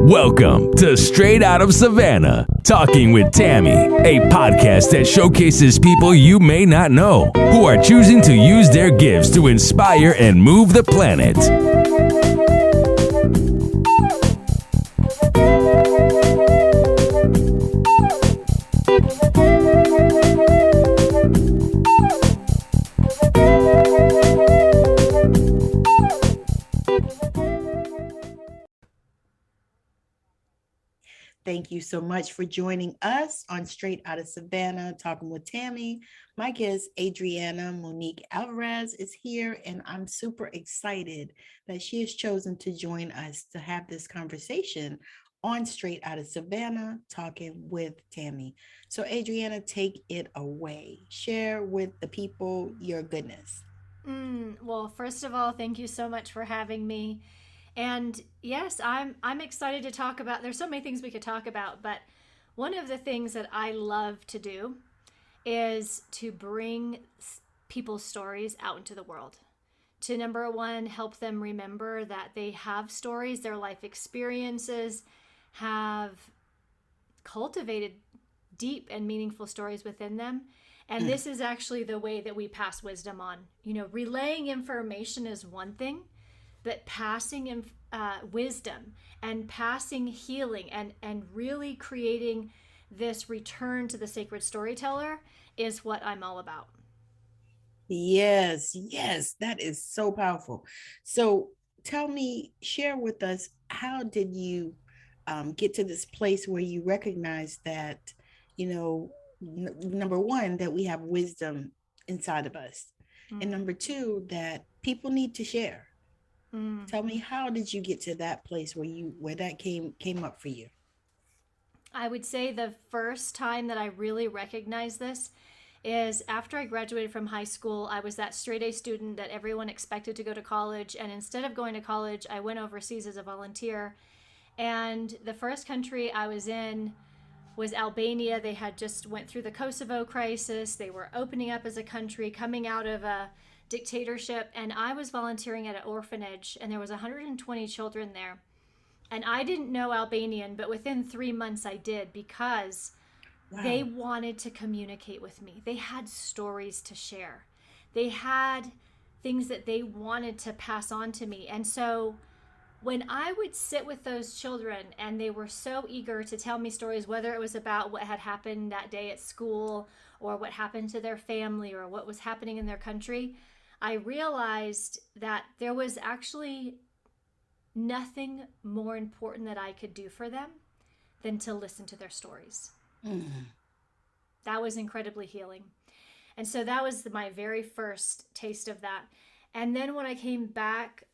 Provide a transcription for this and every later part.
Welcome to Straight Out of Savannah, Talking with Tammi, a podcast that showcases people you may not know who are choosing to use their gifts to inspire and move the planet. Thank you so much for joining us on Straight Out of Savannah, Talking with Tammi. My guest, Adriana Monique Alvarez, is here, and I'm super excited that she has chosen to join us to have this conversation on Straight Out of Savannah, Talking with Tammi. So, Adriana, take it away. Share with the people your goodness. Well, first of all, thank you so much for having me. And yes, I'm excited to talk about, there's so many things we could talk about, but one of the things that I love to do is to bring people's stories out into the world. To number one, help them remember that they have stories, their life experiences have cultivated deep and meaningful stories within them. And this is actually the way that we pass wisdom on. You know, relaying information is one thing, but passing in wisdom and passing healing and really creating this return to the sacred storyteller is what I'm all about. Yes, that is so powerful. So tell me, share with us, how did you get to this place where you recognize that, number one, that we have wisdom inside of us, and number two, that people need to share. Tell me, how did you get to that place where that came up for you? I would say the first time that I really recognized this is after I graduated from high school. I was that straight A student that everyone expected to go to college, and instead of going to college, I went overseas as a volunteer. And the first country I was in was Albania. They had just went through the Kosovo crisis. They were opening up as a country, coming out of a dictatorship, and I was volunteering at an orphanage, and there was 120 children there. And I didn't know Albanian, but within 3 months I did, because they wanted to communicate with me. They had stories to share. They had things that they wanted to pass on to me. And so when I would sit with those children and they were so eager to tell me stories, whether it was about what had happened that day at school or what happened to their family or what was happening in their country, I realized that there was actually nothing more important that I could do for them than to listen to their stories. That was incredibly healing. And so that was my very first taste of that. And then when I came back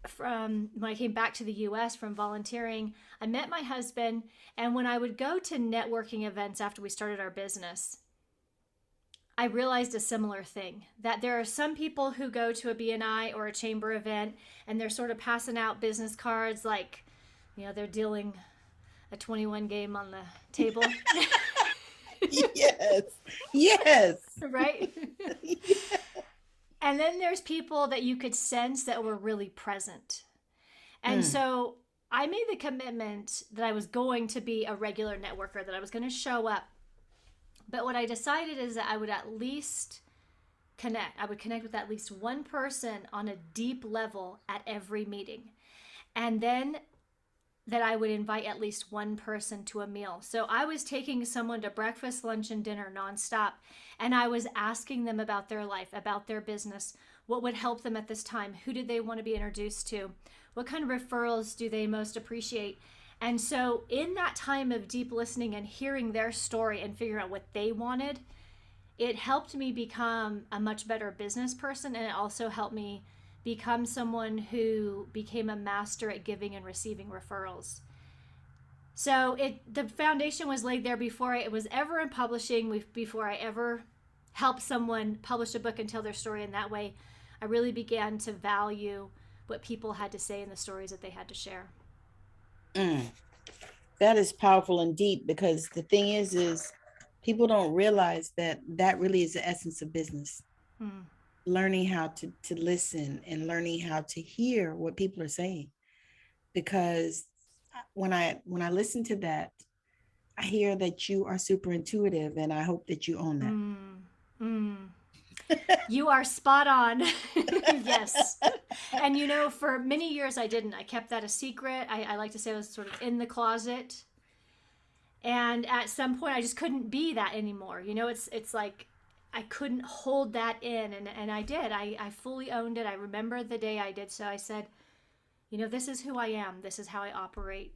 to the US from volunteering, I met my husband. And when I would go to networking events after we started our business, I realized a similar thing, that there are some people who go to a BNI or a chamber event and they're sort of passing out business cards like, they're dealing a 21 game on the table. Yes. Right? Yeah. And then there's people that you could sense that were really present. And so I made the commitment that I was going to be a regular networker, that I was going to show up. But what I decided is that I would at least connect. I would connect with at least one person on a deep level at every meeting. And then that I would invite at least one person to a meal. So I was taking someone to breakfast, lunch, and dinner nonstop. And I was asking them about their life, about their business, what would help them at this time, who did they want to be introduced to, what kind of referrals do they most appreciate. And so in that time of deep listening and hearing their story and figuring out what they wanted, it helped me become a much better business person. And it also helped me become someone who became a master at giving and receiving referrals. So the foundation was laid there before I was ever in publishing, before I ever helped someone publish a book and tell their story in that way. I really began to value what people had to say and the stories that they had to share. That is powerful and deep, because the thing is people don't realize that really is the essence of business. Learning how to listen and learning how to hear what people are saying, because when I listen to that, I hear that you are super intuitive, and I hope that you own that. Mm. You are spot on. Yes. And for many years I didn't. I kept that a secret. I like to say I was sort of in the closet. And at some point I just couldn't be that anymore. It's like I couldn't hold that in, and I did. I fully owned it. I remember the day I did so. I said, this is who I am. This is how I operate.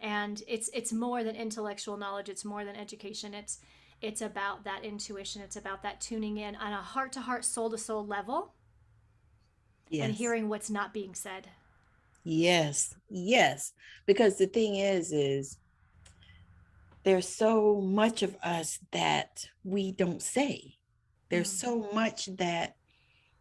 And it's more than intellectual knowledge. It's more than education. It's about that intuition. It's about that tuning in on a heart-to-heart, soul-to-soul level, and Yes. hearing what's not being said. Yes. Yes. Because the thing is there's so much of us that we don't say. There's so much that,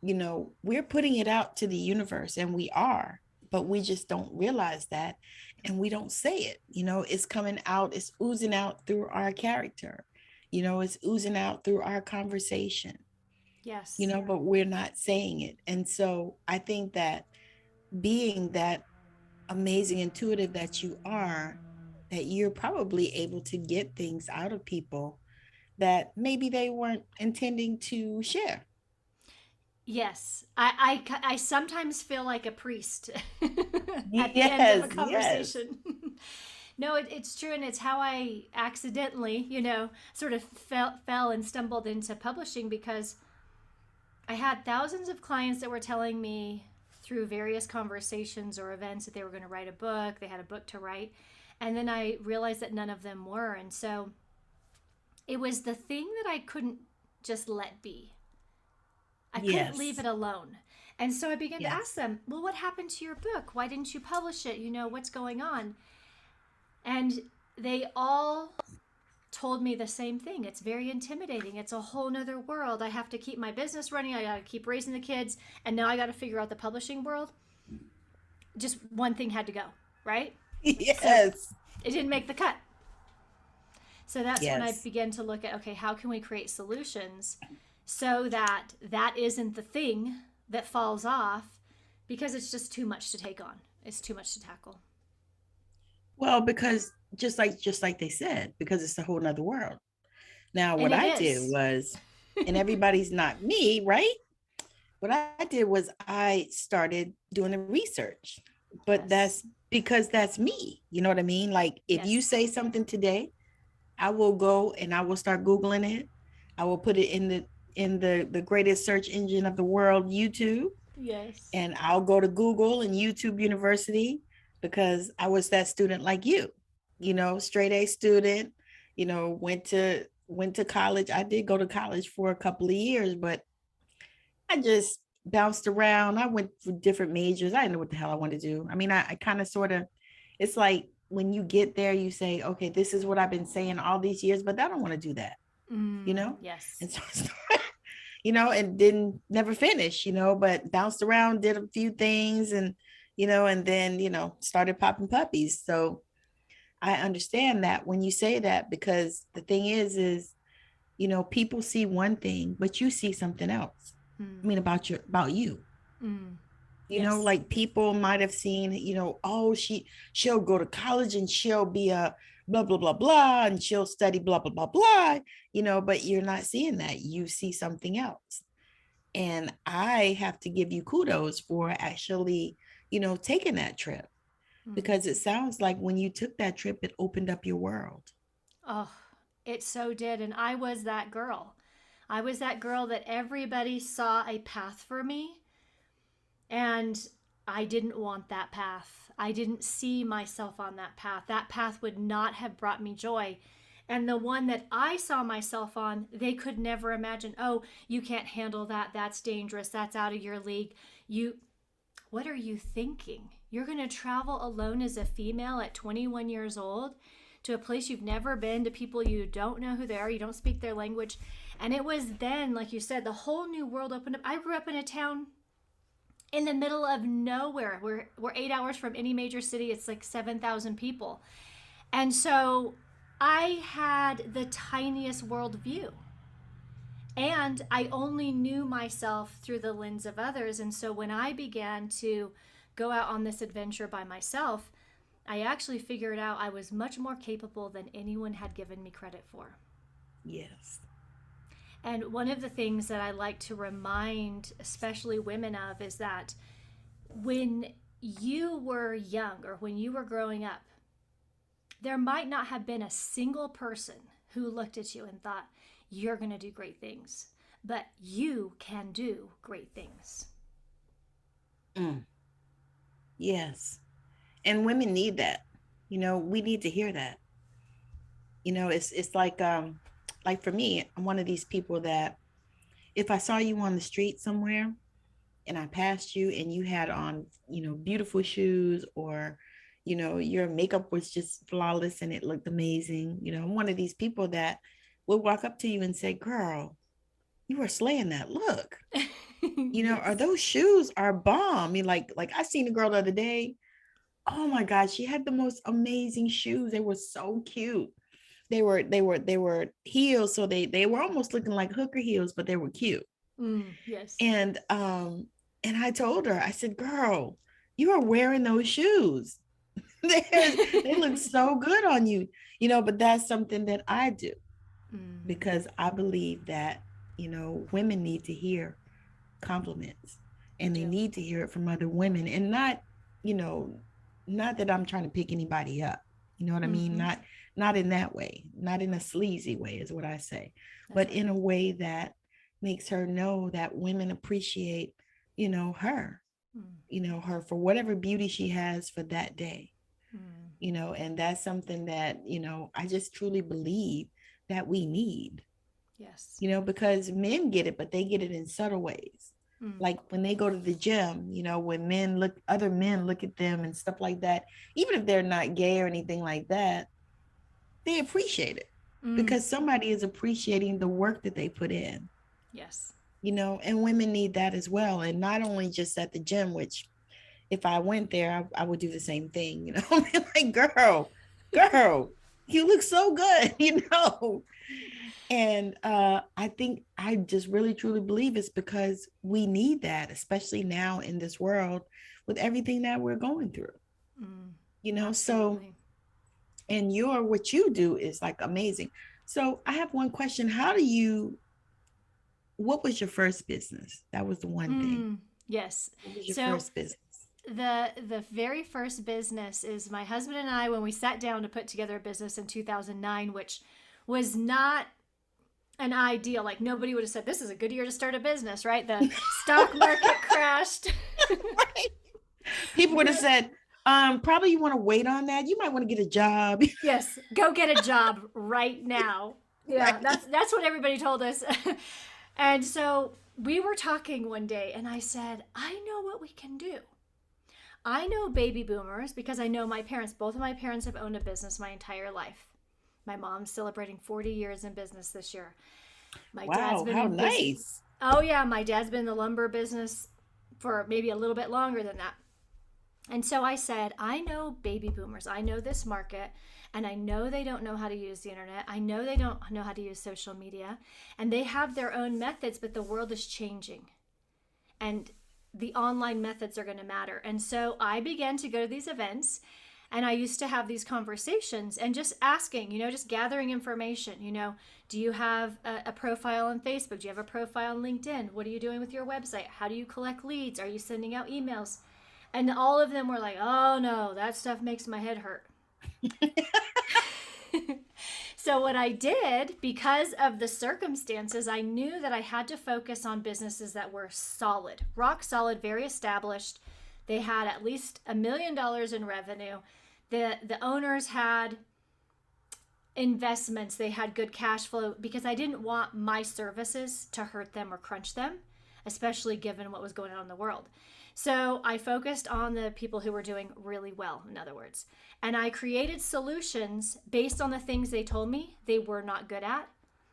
we're putting it out to the universe, and we are, but we just don't realize that, and we don't say it. It's coming out, it's oozing out through our character. It's oozing out through our conversation. Yes. But we're not saying it. And so I think that being that amazing intuitive that you are, that you're probably able to get things out of people that maybe they weren't intending to share. Yes. I sometimes feel like a priest at the end of a Yes, yes. conversation. No, it's true, and it's how I accidentally, sort of fell and stumbled into publishing, because I had thousands of clients that were telling me through various conversations or events that they were going to write a book, they had a book to write, and then I realized that none of them were. And so it was the thing that I couldn't just let be. I couldn't leave Yes. it alone. And so I began to ask Yes. them, well, what happened to your book? Why didn't you publish it? What's going on? And they all told me the same thing. It's very intimidating. It's a whole nother world. I have to keep my business running. I got to keep raising the kids. And now I got to figure out the publishing world. Just one thing had to go, right? So Yes. it didn't make the cut. So that's when I Yes. began to look at, okay, how can we create solutions so that that isn't the thing that falls off, because it's just too much to take on. It's too much to tackle. Well, because just like they said, because it's a whole nother world. Now, And what it I did is. was, and everybody's not me, right? What I did was I started doing the research, but Yes. that's because that's me. You know what I mean? Like if you Yes. say something today, I will go and I will start Googling it. I will put it in the greatest search engine of the world, YouTube, Yes. and I'll go to Google and YouTube University, because I was that student like you, straight A student, went to college. I did go to college for a couple of years, but I just bounced around. I went for different majors. I didn't know what the hell I wanted to do. I mean, I kind of sort of, it's like when you get there, you say, okay, this is what I've been saying all these years, but I don't want to do that, you know? Yes. And so, and didn't never finish, but bounced around, did a few things, and then, started popping puppies. So I understand that when you say that, because the thing is, people see one thing, but you see something else. I Mm. mean, about you. Yes. Like people might have seen, oh, she'll go to college and she'll be a blah blah blah blah, and she'll study blah blah blah blah, but you're not seeing that. You see something else. And I have to give you kudos for actually, taking that trip, Mm. because it sounds like when you took that trip, it opened up your world. Oh, it so did. And I was that girl. I was that girl that everybody saw a path for me. And I didn't want that path. I didn't see myself on that path. That path would not have brought me joy. And the one that I saw myself on, they could never imagine, oh, you can't handle that. That's dangerous. That's out of your league. What are you thinking? You're going to travel alone as a female at 21 years old to a place you've never been, to people you don't know who they are, you don't speak their language. And it was then, like you said, the whole new world opened up. I grew up in a town in the middle of nowhere. We're 8 hours from any major city. It's like 7,000 people. And so I had the tiniest worldview. And I only knew myself through the lens of others. And so when I began to go out on this adventure by myself, I actually figured out I was much more capable than anyone had given me credit for. Yes. And one of the things that I like to remind, especially women of, is that when you were young or when you were growing up, there might not have been a single person who looked at you and thought, you're going to do great things, but you can do great things. Yes. And women need that. We need to hear that. It's like for me, I'm one of these people that if I saw you on the street somewhere and I passed you and you had on, beautiful shoes, or, your makeup was just flawless and it looked amazing. I'm one of these people that would walk up to you and say, girl, you are slaying that look. Yes. Or those shoes are bomb. I mean, like I seen a girl the other day. Oh my God, she had the most amazing shoes. They were so cute. They were heels, so they were almost looking like hooker heels, but they were cute. Yes. And I told her, I said, girl, you are wearing those shoes. They look so good on you, but that's something that I do because I believe that, women need to hear compliments and they need to hear it from other women, and not, not that I'm trying to pick anybody up. You know what I mean? Not in that way, not in a sleazy way is what I say, but in a way that makes her know that women appreciate, her, her for whatever beauty she has for that day. And that's something that, I just truly believe that we need. Yes. Because men get it, but they get it in subtle ways. Like when they go to the gym, when other men look at them and stuff like that, even if they're not gay or anything like that, they appreciate it because somebody is appreciating the work that they put in. Yes. And women need that as well. And not only just at the gym, which if I went there, I would do the same thing. Like, girl, you look so good, And I think I just really truly believe it's because we need that, especially now in this world with everything that we're going through. Absolutely. So, and what you do is like amazing. So I have one question. What was your first business? That was the one thing. Yes. What was your first business? The very first business is my husband and I, when we sat down to put together a business in 2009, which was not an ideal. Like, nobody would have said, this is a good year to start a business, right? The stock market crashed. Right. People would have said, probably you want to wait on that. You might want to get a job. Yes. Go get a job right now. Yeah. Right. That's what everybody told us. And so we were talking one day and I said, I know what we can do. I know baby boomers because I know my parents. Both of my parents have owned a business my entire life. My mom's celebrating 40 years in business this year. Wow, how nice. Oh yeah, my dad's been in the lumber business for maybe a little bit longer than that. And so I said, I know baby boomers. I know this market, and I know they don't know how to use the internet. I know they don't know how to use social media, and they have their own methods, but the world is changing. And the online methods are going to matter. And so I began to go to these events, and I used to have these conversations and just asking, just gathering information. Do you have a profile on Facebook? Do you have a profile on LinkedIn? What are you doing with your website? How do you collect leads? Are you sending out emails? And all of them were like, oh no, that stuff makes my head hurt. So what I did, because of the circumstances, I knew that I had to focus on businesses that were solid, rock solid, very established. They had at least $1 million in revenue. The owners had investments. They had good cash flow, because I didn't want my services to hurt them or crunch them, especially given what was going on in the world. So I focused on the people who were doing really well, in other words. And I created solutions based on the things they told me they were not good at,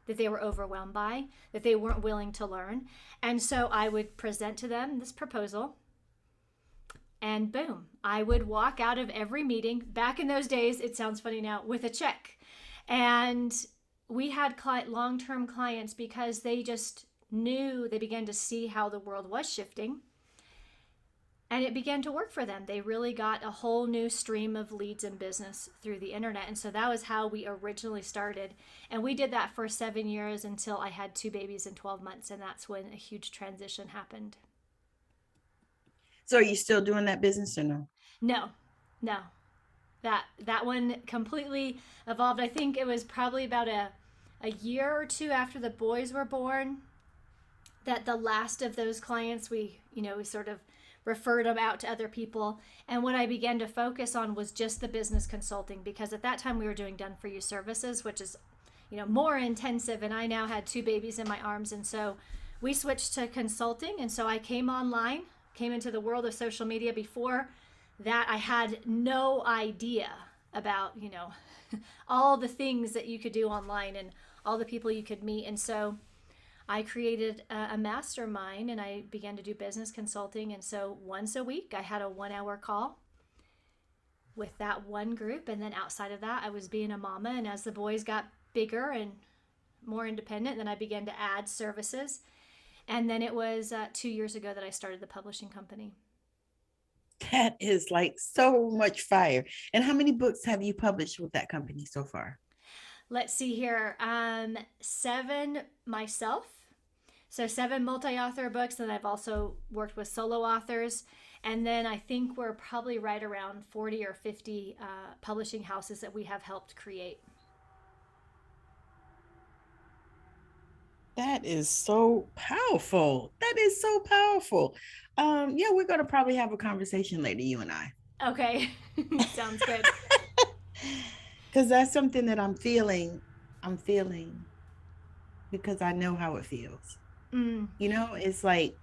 that they were overwhelmed by, that they weren't willing to learn. And so I would present to them this proposal, and boom, I would walk out of every meeting. Back in those days, it sounds funny now, with a check. And we had long-term clients because they just knew, they began to see how the world was shifting. And it began to work for them. They really got a whole new stream of leads and business through the internet. And so that was how we originally started. And we did that for 7 years until I had 2 babies in 12 months. And that's when a huge transition happened. So are you still doing that business or no? No, no. That one completely evolved. I think it was probably about a year or two after the boys were born that the last of those clients, we sort of referred them out to other people. And what I began to focus on was just the business consulting, because at that time we were doing done for you services, which is, more intensive. And I now had 2 babies in my arms. And so we switched to consulting. And so I came online, came into the world of social media. Before that, I had no idea about, all the things that you could do online and all the people you could meet. And so I created a mastermind and I began to do business consulting. And so once a week, I had a 1-hour call with that one group. And then outside of that, I was being a mama. And as the boys got bigger and more independent, then I began to add services. And then it was 2 years ago that I started the publishing company. That is like so much fire. And how many books have you published with that company so far? Let's see here. 7 myself. So 7 multi-author books. And I've also worked with solo authors. And then I think we're probably right around 40 or 50 publishing houses that we have helped create. That is so powerful. That is so powerful. Yeah, we're going to probably have a conversation later, you and I. Okay. Sounds good. Because that's something that I'm feeling because I know how it feels. It's like,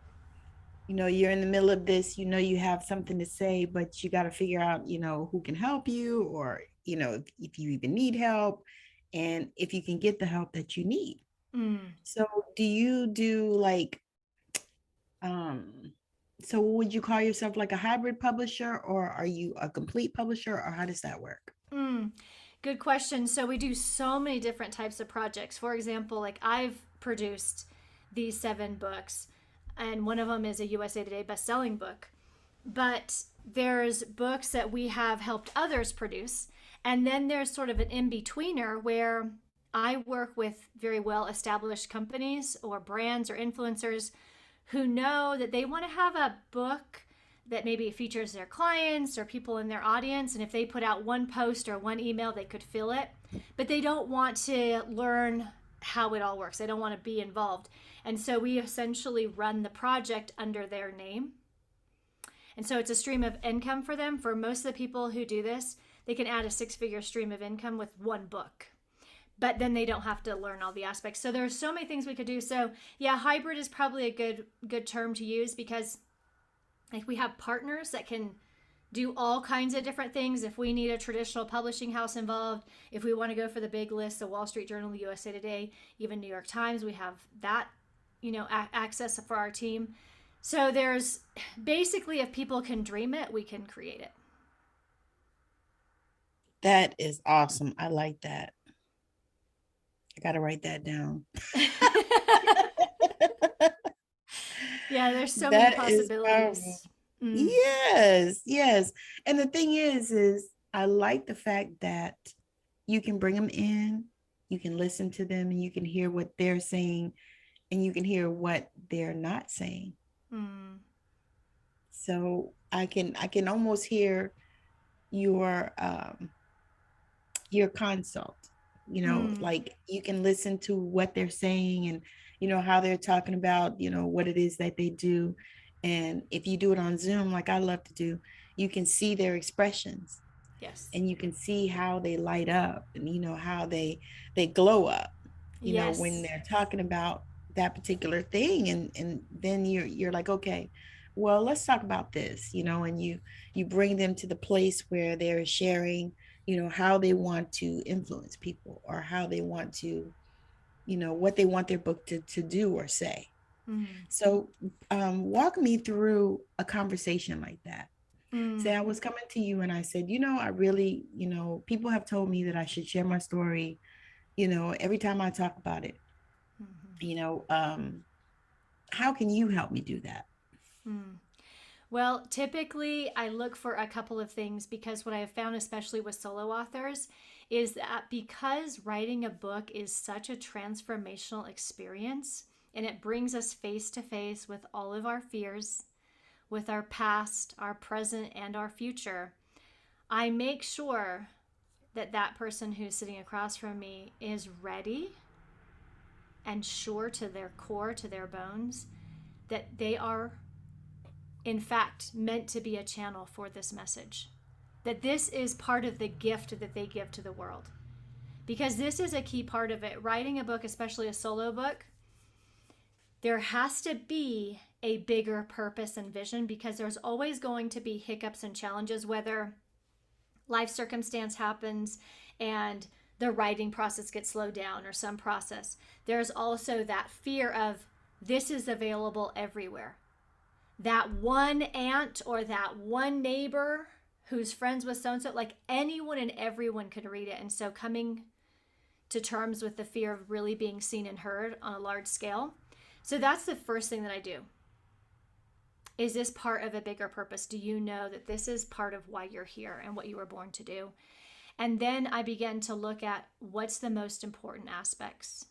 you're in the middle of this, you have something to say, but you got to figure out, who can help you, or, if you even need help, and if you can get the help that you need. So do you do like, so would you call yourself like a hybrid publisher, or are you a complete publisher, or how does that work? Good question. So we do so many different types of projects. For example, like I've produced these 7 books, and one of them is a USA Today bestselling book. But there's books that we have helped others produce. And then there's sort of an in-betweener where I work with very well-established companies or brands or influencers who know that they want to have a book that maybe features their clients or people in their audience. And if they put out one post or one email, they could fill it. But they don't want to learn how it all works. They don't want to be involved. And so we essentially run the project under their name. And so it's a stream of income for them. For most of the people who do this, they can add a 6-figure stream of income with one book. But then they don't have to learn all the aspects. So there are so many things we could do. So yeah, hybrid is probably a good term to use, because like we have partners that can do all kinds of different things. If we need a traditional publishing house involved, if we want to go for the big list, the Wall Street Journal, the USA Today, even New York Times, we have that, access for our team. So there's basically, if people can dream it, we can create it. That is awesome. I like that. I got to write that down. Yeah, there's so many possibilities. Yes. And the thing is I like the fact that you can bring them in, you can listen to them, and you can hear what they're saying, and you can hear what they're not saying. So I can almost hear your consult, like you can listen to what they're saying, and how they're talking about what it is that they do. And if you do it on Zoom, like I love to do, you can see their expressions. Yes. And you can see how they light up, and how they glow up, yes. when they're talking about that particular thing. And then you're like, okay, well, let's talk about this, and you bring them to the place where they're sharing, how they want to influence people, or how they want to, what they want their book to do or say. So walk me through a conversation like that. Say I was coming to you and I said, I really, people have told me that I should share my story, every time I talk about it. How can you help me do that? Well, typically I look for a couple of things, because what I have found, especially with solo authors, is that because writing a book is such a transformational experience and it brings us face to face with all of our fears, with our past, our present, and our future, I make sure that that person who's sitting across from me is ready and sure to their core, to their bones, that they are in fact meant to be a channel for this message, that this is part of the gift that they give to the world. Because this is a key part of it. Writing a book, especially a solo book, there has to be a bigger purpose and vision, because there's always going to be hiccups and challenges, whether life circumstance happens and the writing process gets slowed down or some process. There's also that fear of this is available everywhere. That one aunt or that one neighbor who's friends with so-and-so, like anyone and everyone could read it. And so coming to terms with the fear of really being seen and heard on a large scale. So that's the first thing that I do. Is this part of a bigger purpose? Do you know that this is part of why you're here and what you were born to do? And then I began to look at what's the most important aspects.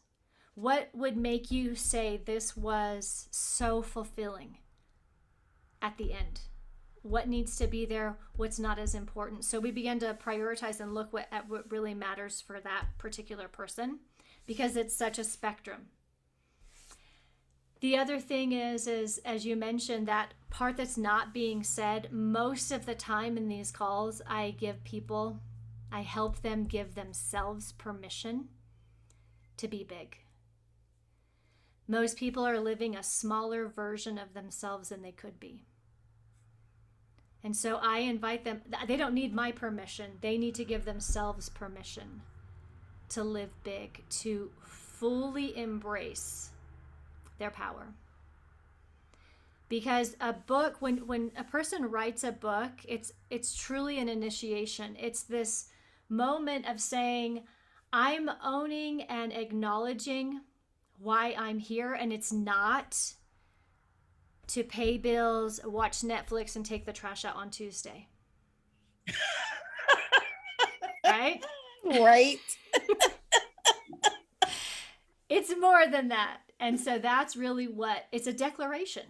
What would make you say this was so fulfilling at the end? What needs to be there? What's not as important? So we began to prioritize and look at what really matters for that particular person, because it's such a spectrum. The other thing is as you mentioned, that part that's not being said, most of the time in these calls, I help them give themselves permission to be big. Most people are living a smaller version of themselves than they could be. And so I invite them, they don't need my permission. They need to give themselves permission to live big, to fully embrace their power. Because a book, when a person writes a book, it's truly an initiation. It's this moment of saying, I'm owning and acknowledging why I'm here, and it's not to pay bills, watch Netflix, and take the trash out on Tuesday. Right? Right. It's more than that. And so that's really what, it's a declaration.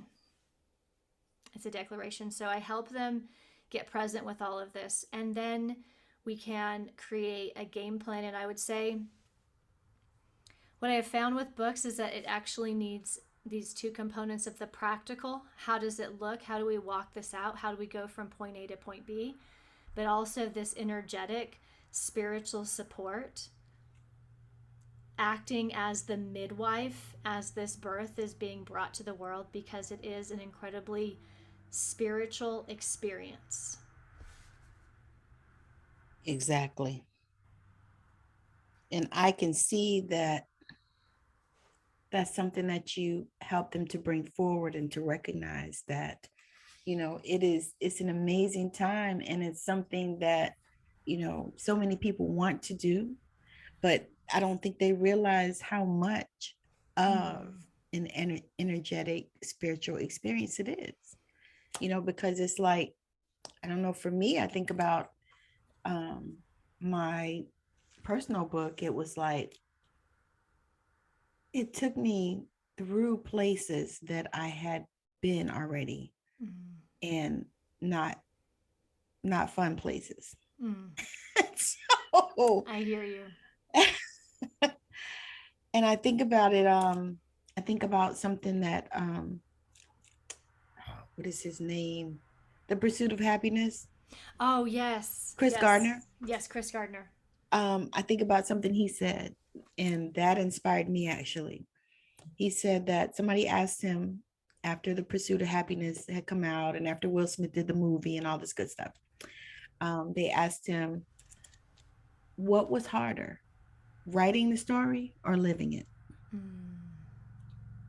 It's a declaration. So I help them get present with all of this. And then we can create a game plan. And I would say what I have found with books is that it actually needs these two components of the practical. How does it look? How do we walk this out? How do we go from point A to point B? But also this energetic, spiritual support, acting as the midwife as this birth is being brought to the world, because it is an incredibly spiritual experience. Exactly. And I can see that that's something that you help them to bring forward and to recognize that, it's an amazing time, and it's something that, so many people want to do, but I don't think they realize how much of an energetic spiritual experience it is, because it's like, I don't know, for me, I think about my personal book. It was like, it took me through places that I had been already, and not fun places. So I hear you. And I think about it, I think about something that what is his name? The Pursuit of Happiness. Oh, yes. Chris Gardner. Yes, Chris Gardner. I think about something he said, and that inspired me, actually. He said that somebody asked him, after The Pursuit of Happiness had come out and after Will Smith did the movie and all this good stuff, they asked him, what was harder, writing the story or living it?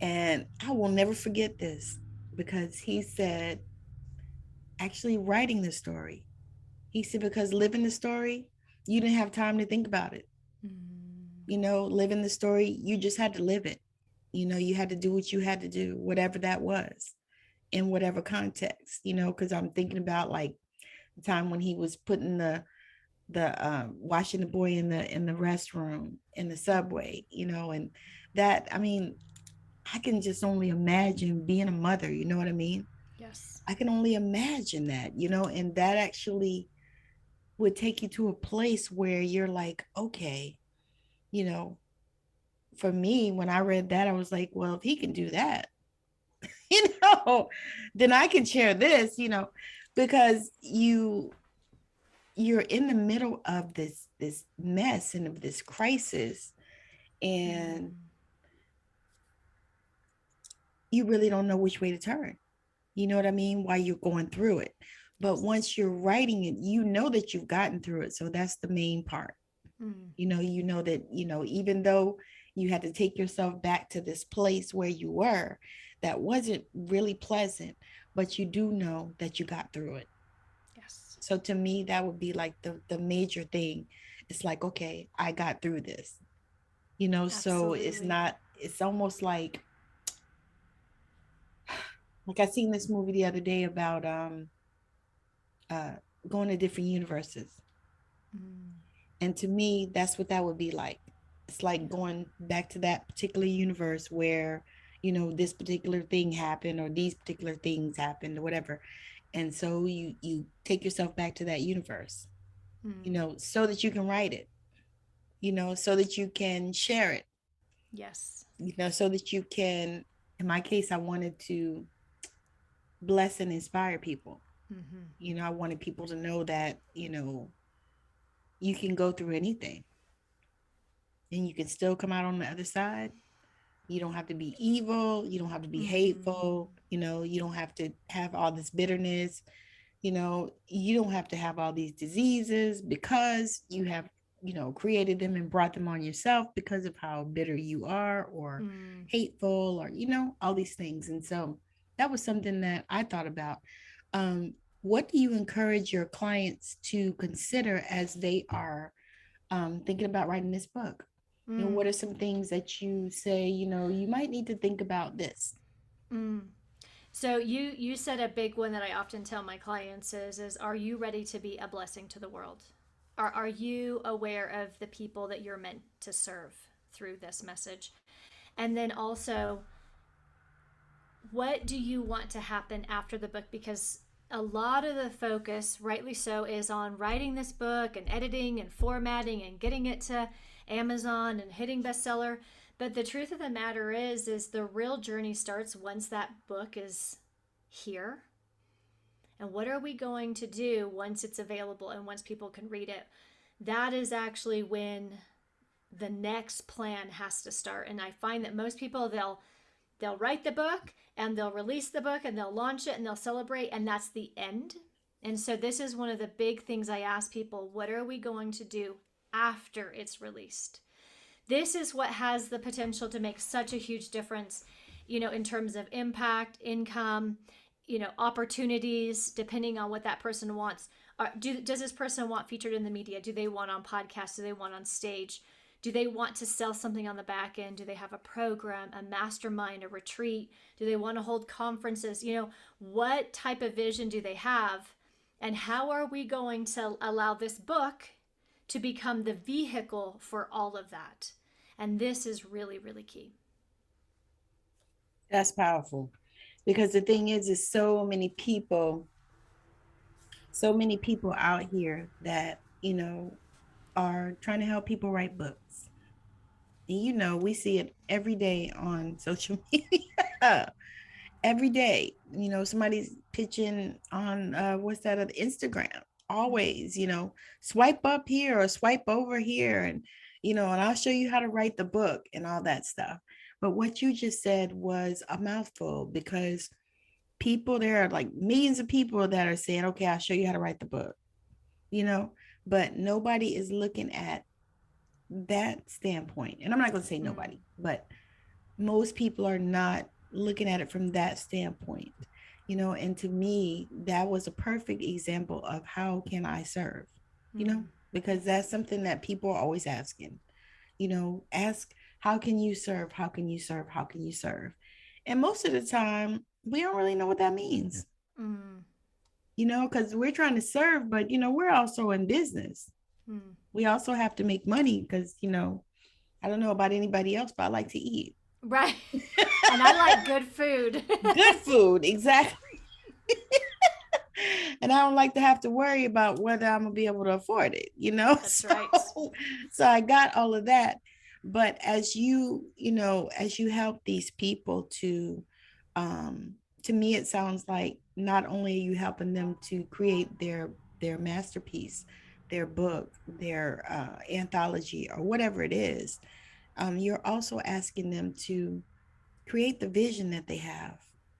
And I will never forget this, because he said, actually writing the story. He said, because living the story, you didn't have time to think about it. Living the story, you just had to live it. You had to do what you had to do, whatever that was. in whatever context, because I'm thinking about like the time when he was putting the washing the boy in the restroom in the subway, and that, I mean, I can just only imagine being a mother, you know what I mean? Yes. I can only imagine that, and that actually would take you to a place where you're like, okay, you know, for me, when I read that, I was like, well, if he can do that, you then I can share this, because you're in the middle of this mess and of this crisis, and you really don't know which way to turn. You know what I mean? While you're going through it. But once you're writing it, you know that you've gotten through it. So that's the main part. You know that, even though you had to take yourself back to this place where you were, that wasn't really pleasant, but you do know that you got through it. Yes. So to me, that would be like the major thing. It's like, okay, I got through this, so it's almost like I seen this movie the other day about uh going to different universes. And to me, that's what that would be like. It's like going back to that particular universe where, this particular thing happened or these particular things happened or whatever. And so you take yourself back to that universe, so that you can write it, so that you can share it. Yes. So that you can, in my case, I wanted to bless and inspire people. I wanted people to know that, you can go through anything and you can still come out on the other side. You don't have to be evil. You don't have to be hateful. You don't have to have all this bitterness. You don't have to have all these diseases because you have, created them and brought them on yourself because of how bitter you are or hateful or, all these things. And so that was something that I thought about. What do you encourage your clients to consider as they are thinking about writing this book? What are some things that you say, you might need to think about this? So you said a big one that I often tell my clients is are you ready to be a blessing to the world? Are you aware of the people that you're meant to serve through this message? And then also, what do you want to happen after the book? Because a lot of the focus, rightly so, is on writing this book and editing and formatting and getting it to Amazon and hitting bestseller. But the truth of the matter is the real journey starts once that book is here. And what are we going to do once it's available and once people can read it? That is actually when the next plan has to start. And I find that most people, they'll write the book and they'll release the book and they'll launch it and they'll celebrate, and that's the end. And so this is one of the big things I ask people: what are we going to do after it's released? This is what has the potential to make such a huge difference, in terms of impact, income, opportunities, depending on what that person wants. Does this person want featured in the media? Do they want on podcasts? Do they want on stage? Do they want to sell something on the back end? Do they have a program, a mastermind, a retreat? Do they want to hold conferences? What type of vision do they have? And how are we going to allow this book to become the vehicle for all of that? And this is really, really key. That's powerful, because the thing is so many people out here that, are trying to help people write books. And, we see it every day on social media. Every day, somebody's pitching on what's that, Instagram. Always, swipe up here or swipe over here, and and I'll show you how to write the book and all that stuff. But what you just said was a mouthful, because there are like millions of people that are saying, okay, I'll show you how to write the book, but nobody is looking at that standpoint. And I'm not going to say nobody, but most people are not looking at it from that standpoint, and to me, that was a perfect example of how can I serve, because that's something that people are always asking, ask, how can you serve? How can you serve? How can you serve? And most of the time, we don't really know what that means, Mm. because we're trying to serve, but, we're also in business. Mm. We also have to make money because, I don't know about anybody else, but I like to eat. Right. And I like good food. Good food, exactly. And I don't like to have to worry about whether I'm gonna be able to afford it, That's So, right. so I got all of that. But as you help these people to me, it sounds like not only are you helping them to create their masterpiece, their book, their anthology, or whatever it is, you're also asking them to create the vision that they have.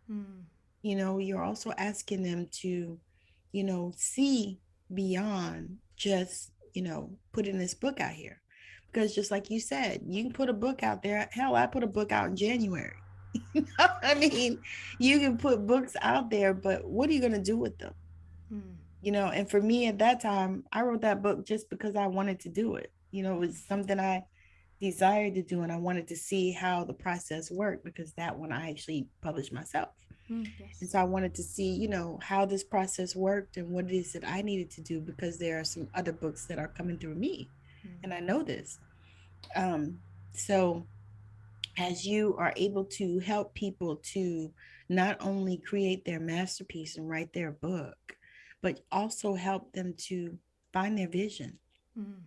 Mm. You're also asking them to, see beyond just, putting this book out here. Because just like you said, you can put a book out there. Hell, I put a book out in January. I mean, you can put books out there, but what are you going to do with them? Mm. And for me at that time, I wrote that book just because I wanted to do it. It was something I desired to do, and I wanted to see how the process worked because that one I actually published myself. Mm. And Yes. so I wanted to see, how this process worked and what it is that I needed to do because there are some other books that are coming through me. Mm. And I know this. Um, so as you are able to help people to not only create their masterpiece and write their book, but also help them to find their vision, Mm.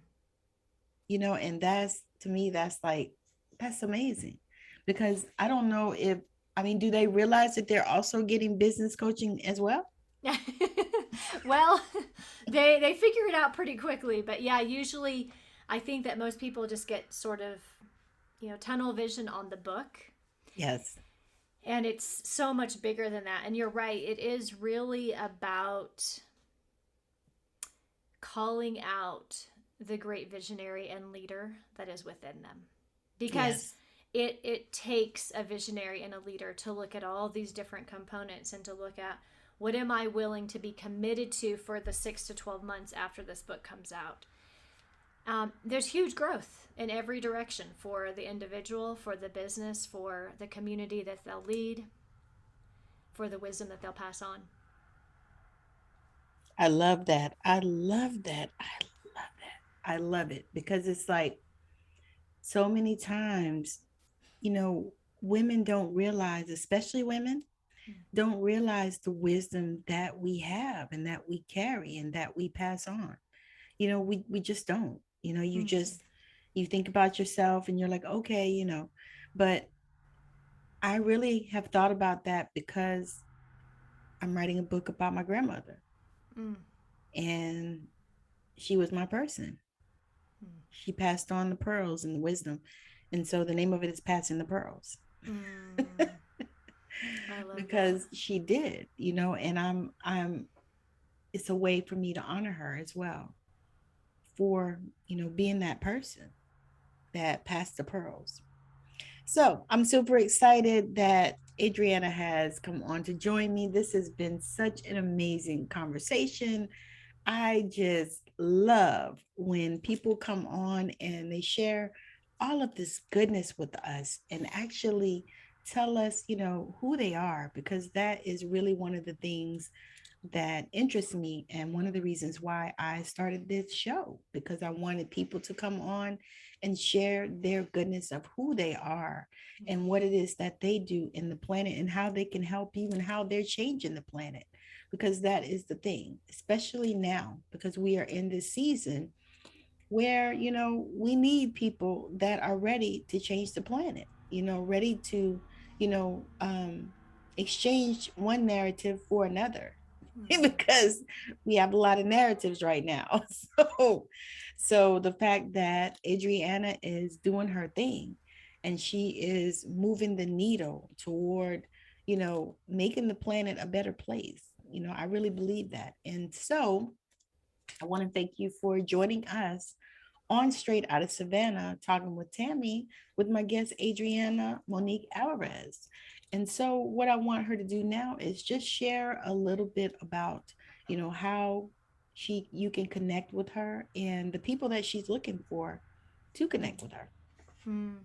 and that's to me, that's amazing because I don't know if, I mean, do they realize that they're also getting business coaching as well? Well, they figure it out pretty quickly, but yeah, usually I think that most people just get sort of, tunnel vision on the book. Yes. And it's so much bigger than that. And you're right, it is really about calling out the great visionary and leader that is within them. Because Yes. it takes a visionary and a leader to look at all these different components and to look at what am I willing to be committed to for the 6 to 12 months after this book comes out. There's huge growth in every direction for the individual, for the business, for the community that they'll lead, for the wisdom that they'll pass on. I love that. I love that. I love that. I love it because it's like so many times, you know, women don't realize, especially women, don't realize the wisdom that we have and that we carry and that we pass on. We just don't. You Mm. just you think about yourself and you're like, okay, but I really have thought about that because I'm writing a book about my grandmother Mm. and she was my person. Mm. She passed on the pearls and the wisdom. And so the name of it is Passing the Pearls. Mm. I love that. Because she did, and I'm it's a way for me to honor her as well for, being that person that passed the pearls. So I'm super excited that Adriana has come on to join me. This has been such an amazing conversation. I just love when people come on and they share all of this goodness with us and actually tell us, who they are, because that is really one of the things that interests me and one of the reasons why I started this show, because I wanted people to come on and share their goodness of who they are and what it is that they do in the planet and how they can help you and how they're changing the planet, because that is the thing, especially now, because we are in this season where, we need people that are ready to change the planet, ready to, you know, um, exchange one narrative for another. Mm. Because we have a lot of narratives right now. So the fact that Adriana is doing her thing and she is moving the needle toward, making the planet a better place. I really believe that. And so I want to thank you for joining us on Straight Out of Savannah, talking with Tammi, with my guest, Adriana Monique Alvarez. And so what I want her to do now is just share a little bit about, how you can connect with her and the people that she's looking for to connect with her. Mm.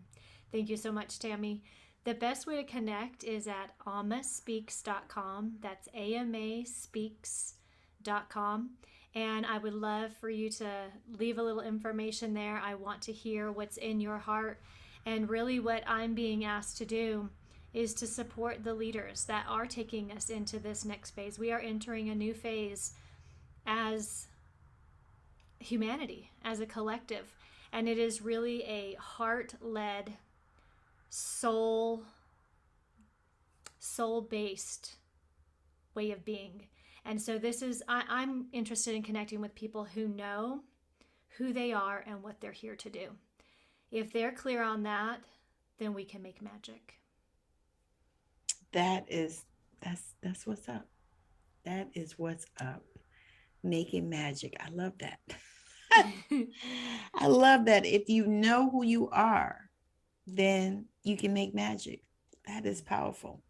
Thank you so much, Tammi. The best way to connect is at amaspeaks.com. That's amaspeaks.com. And I would love for you to leave a little information there. I want to hear what's in your heart. And really what I'm being asked to do is to support the leaders that are taking us into this next phase. We are entering a new phase as humanity, as a collective. And it is really a heart-led, soul-based way of being. And so this is, I'm interested in connecting with people who know who they are and what they're here to do. If they're clear on that, then we can make magic. That's what's up. That is what's up. Making magic. I love that. I love that. If you know who you are, then you can make magic. That is powerful.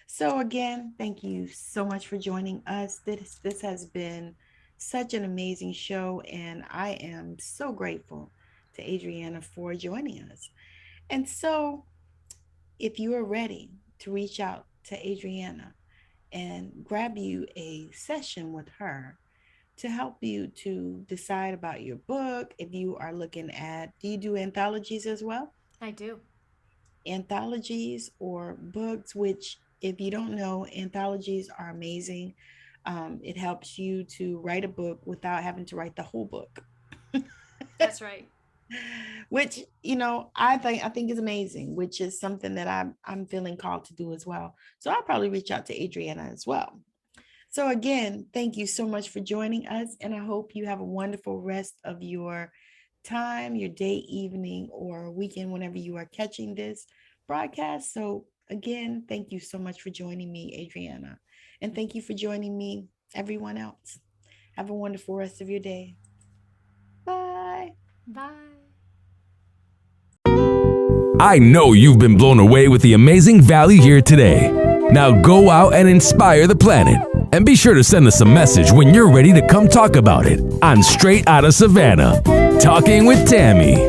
So again, thank you so much for joining us. This has been such an amazing show, and I am so grateful to Adriana for joining us. And so if you are ready to reach out to Adriana and grab you a session with her to help you to decide about your book, if you are looking at, do you do anthologies as well? I do. Anthologies or books, which if you don't know, anthologies are amazing. It helps you to write a book without having to write the whole book. That's right. Which, I think is amazing, which is something that I'm feeling called to do as well. So I'll probably reach out to Adriana as well. So again, thank you so much for joining us, and I hope you have a wonderful rest of your time, your day, evening, or weekend, whenever you are catching this broadcast. So again, thank you so much for joining me, Adriana, and thank you for joining me, everyone else. Have a wonderful rest of your day. Bye. Bye. I know you've been blown away with the amazing value here today. Now go out and inspire the planet. And be sure to send us a message when you're ready to come talk about it on Straight Outta Savannah, Talking with Tammi.